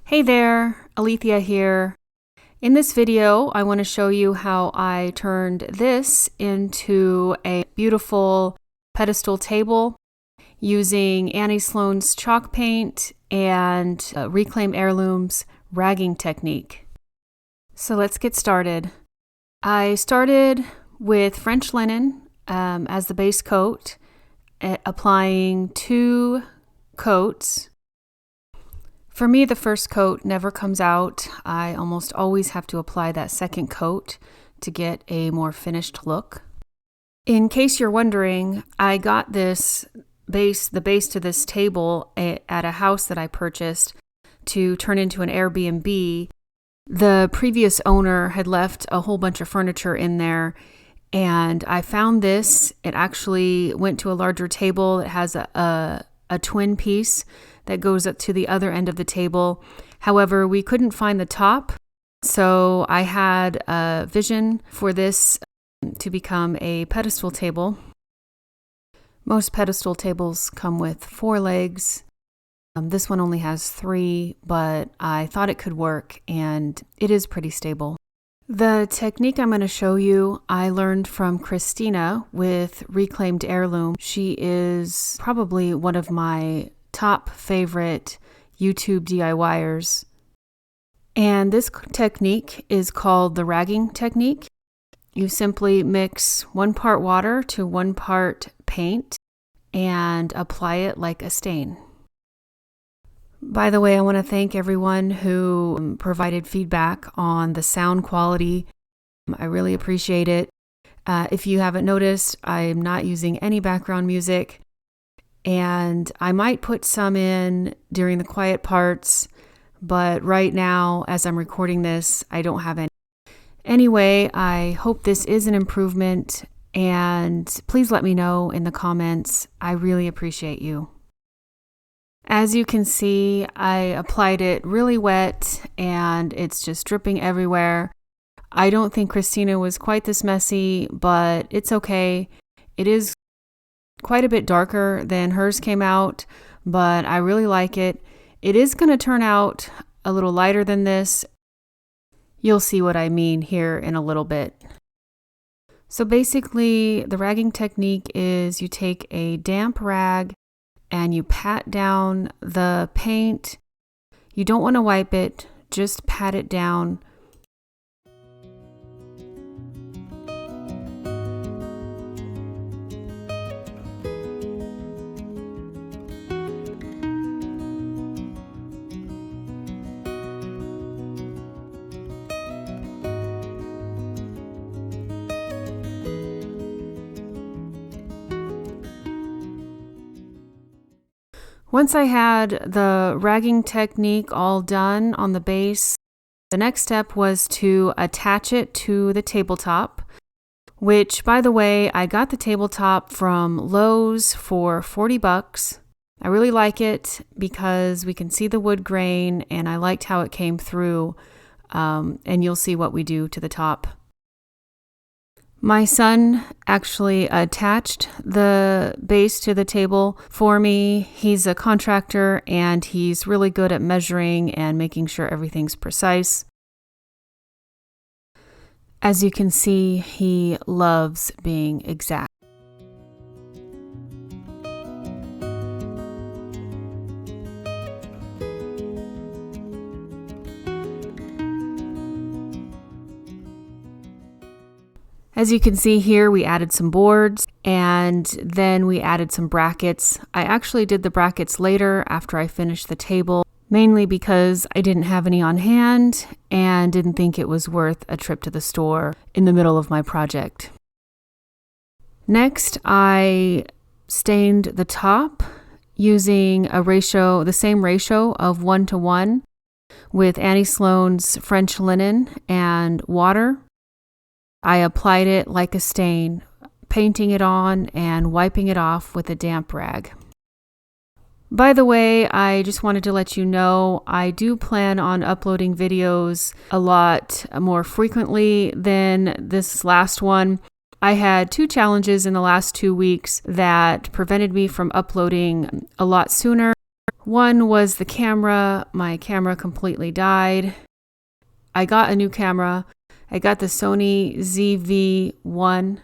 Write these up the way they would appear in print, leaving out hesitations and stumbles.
Hey there, Alethea here. In this video, I want to show you how I turned this into a beautiful pedestal table using Annie Sloan's chalk paint and Reclaimed Heirloom's ragging technique. So let's get started. I started with French linen as the base coat, applying 2 coats. For me, the first coat never comes out. I almost always have to apply that second coat to get a more finished look. In case you're wondering, I got the base to this table at a house that I purchased to turn into an Airbnb. The previous owner had left a whole bunch of furniture in there, and I found this. It actually went to a larger table. It has a twin piece that goes up to the other end of the table. However, we couldn't find the top, so I had a vision for this to become a pedestal table. Most pedestal tables come with 4 legs. This one only has 3, but I thought it could work, and it is pretty stable. The technique I'm going to show you, I learned from Christina with Reclaimed Heirloom. She is probably one of my top favorite YouTube DIYers. And this technique is called the ragging technique. You simply mix 1 part water to 1 part paint and apply it like a stain. By the way, I want to thank everyone who provided feedback on the sound quality. I really appreciate it. If you haven't noticed, I'm not using any background music, and I might put some in during the quiet parts, but right now, as I'm recording this, I don't have any. Anyway, I hope this is an improvement, and please let me know in the comments. I really appreciate you. As you can see, I applied it really wet and it's just dripping everywhere. I don't think Christina was quite this messy, but it's okay. It is quite a bit darker than hers came out, but I really like it. It is going to turn out a little lighter than this. You'll see what I mean here in a little bit. So basically, the ragging technique is you take a damp rag and you pat down the paint. You don't want to wipe it, just pat it down. Once I had the ragging technique all done on the base, the next step was to attach it to the tabletop, which, by the way, I got the tabletop from Lowe's for $40. I really like it because we can see the wood grain, and I liked how it came through, and you'll see what we do to the top. My son actually attached the base to the table for me. He's a contractor and he's really good at measuring and making sure everything's precise. As you can see, he loves being exact. As you can see here, we added some boards and then we added some brackets. I actually did the brackets later after I finished the table, mainly because I didn't have any on hand and didn't think it was worth a trip to the store in the middle of my project. Next, I stained the top using the same ratio of 1:1 with Annie Sloan's French linen and water. I applied it like a stain, painting it on and wiping it off with a damp rag. By the way, I just wanted to let you know I do plan on uploading videos a lot more frequently than this last one. I had 2 challenges in the last 2 weeks that prevented me from uploading a lot sooner. One was the camera. My camera completely died. I got a new camera. I got the Sony ZV-1.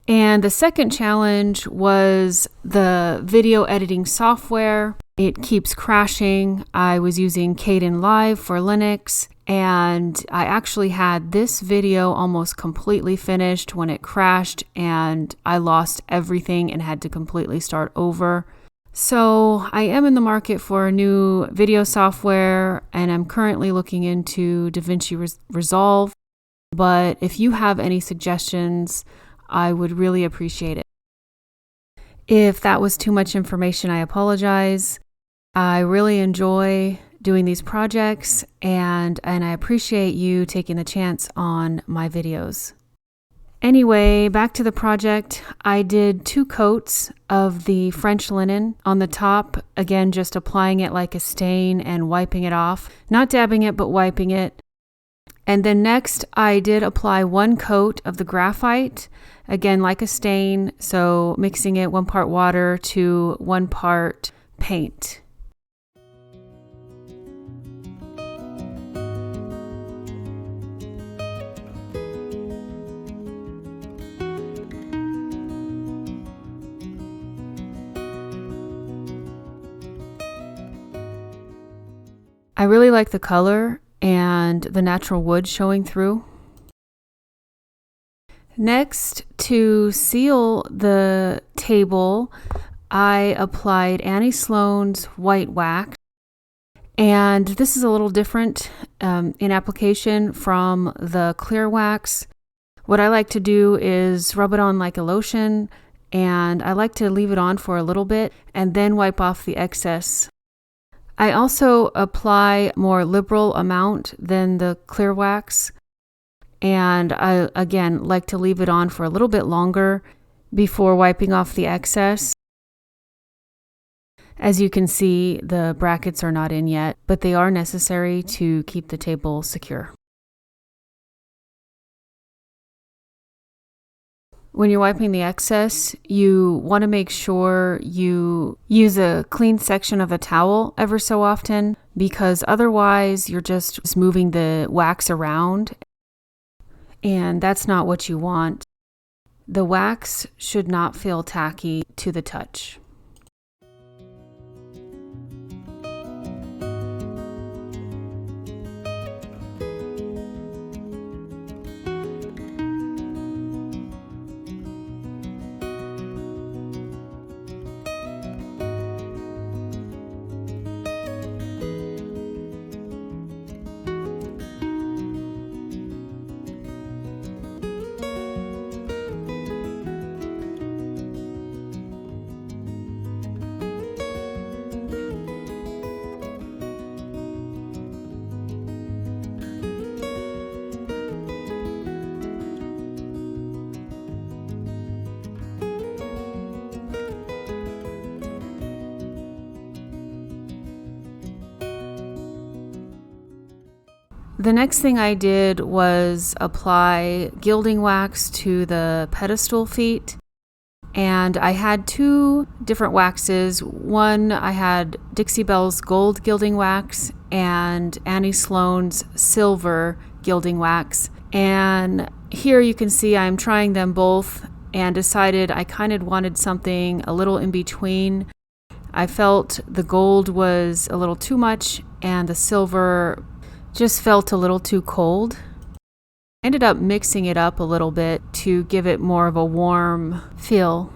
And the second challenge was the video editing software. It keeps crashing. I was using Kden Live for Linux, and I actually had this video almost completely finished when it crashed, and I lost everything and had to completely start over. So I am in the market for a new video software, and I'm currently looking into DaVinci Resolve. But if you have any suggestions, I would really appreciate it. If that was too much information, I apologize. I really enjoy doing these projects, and I appreciate you taking the chance on my videos. Anyway, back to the project. I did 2 coats of the French linen on the top, again just applying it like a stain and wiping it off. Not dabbing it, but wiping it. And then next, I did apply 1 coat of the graphite, again like a stain, so mixing it 1 part water to 1 part paint. I really like the color and the natural wood showing through. Next, to seal the table, I applied Annie Sloan's white wax. And this is a little different in application from the clear wax. What I like to do is rub it on like a lotion, and I like to leave it on for a little bit and then wipe off the excess. I also apply more liberal amount than the clear wax, and I again like to leave it on for a little bit longer before wiping off the excess. As you can see, the brackets are not in yet, but they are necessary to keep the table secure. When you're wiping the excess, you want to make sure you use a clean section of a towel ever so often, because otherwise you're just moving the wax around, and that's not what you want. The wax should not feel tacky to the touch. The next thing I did was apply gilding wax to the pedestal feet, and I had 2 different waxes. One, I had Dixie Belle's gold gilding wax and Annie Sloan's silver gilding wax. And here you can see I'm trying them both and decided I kind of wanted something a little in between. I felt the gold was a little too much and the silver just felt a little too cold. I ended up mixing it up a little bit to give it more of a warm feel.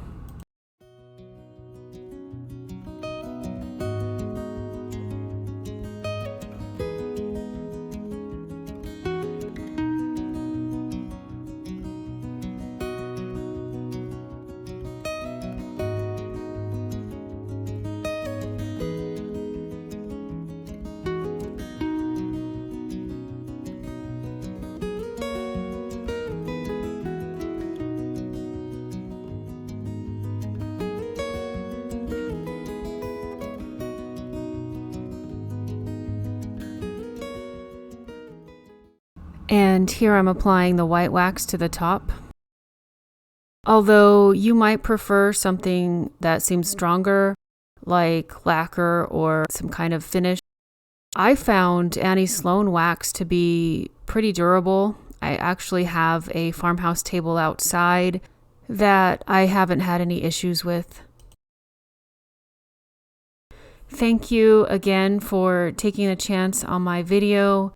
And here I'm applying the white wax to the top. Although you might prefer something that seems stronger, like lacquer or some kind of finish. I found Sloan wax to be pretty durable. I actually have a farmhouse table outside that I haven't had any issues with. Thank you again for taking a chance on my video.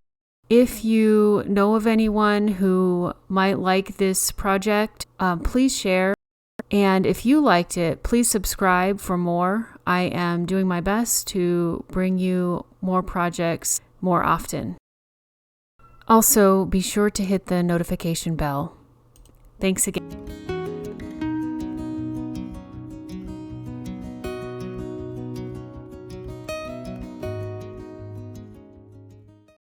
If you know of anyone who might like this project, please share. And if you liked it, please subscribe for more. I am doing my best to bring you more projects more often. Also, be sure to hit the notification bell. Thanks again.